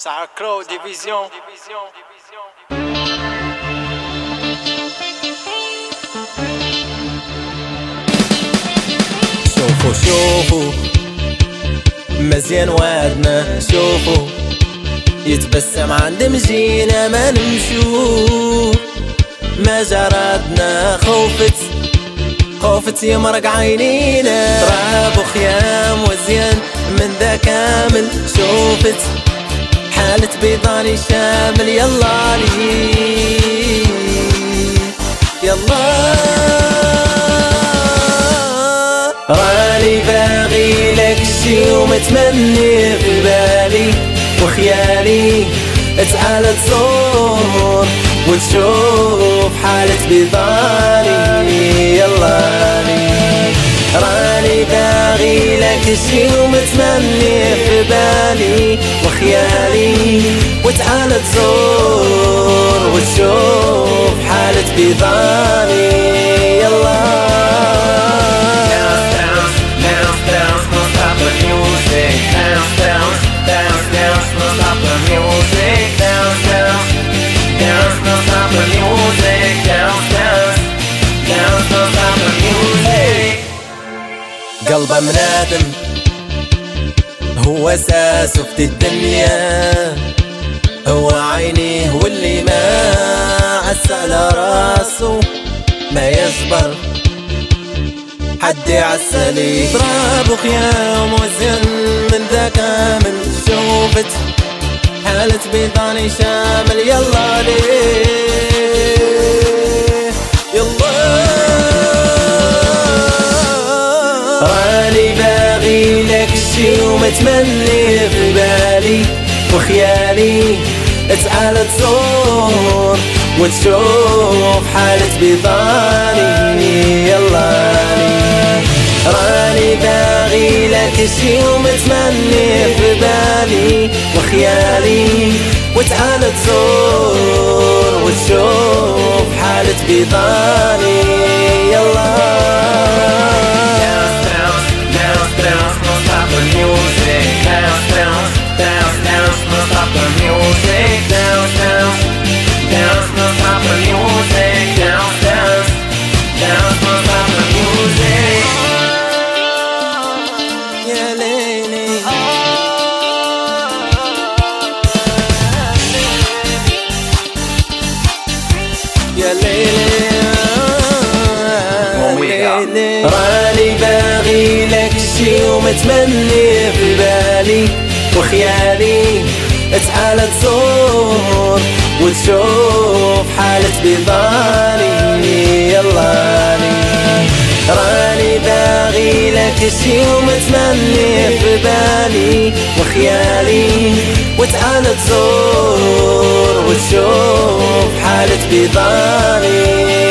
Sacro Division. شوفوا مزيان وعدنا، شوفوا يتبسم عند مجينا ما نمشو، ما جرادنا خوفت يمرق عينينا، تراب وخيام وزيان من ذا كامل، شوفت حالة بيضاني شامل. يلا لي يلا راني باغي لك شي ومتمني في بالي وخيالي، تعال تزور وتشوف حالة بيضاني. يلا لي راني باغي لك شي ومتمني في بالي وخيالي، وتعال تزور وتشوف حالة بيضاني. يلا قلبه منادم هو اساسه في الدنيا، هو عينيه واللي ما عس على راسه ما يصبر حد يعسلي، تراب وخيام وزن من ذا كامل، شوفت حالة بيضاني شامل. يلا ليه يلا راني باغي لك شي ومتمني في بالي وخيالي، تعال تزور وتشوف حالة بيضاني. يلا راني باغي لك شي ومتمني في بالي وخيالي، وتعال تزور وتشوف حالة بيضاني. يلا راني باغي لك شي ومتمني في بالي وخيالي، تعال تزور وتشوف حالة بيضاني. يلا راني باغي لك شي ومتمني في بالي وخيالي، وتعال تزور وتشوف حالة بيضاني.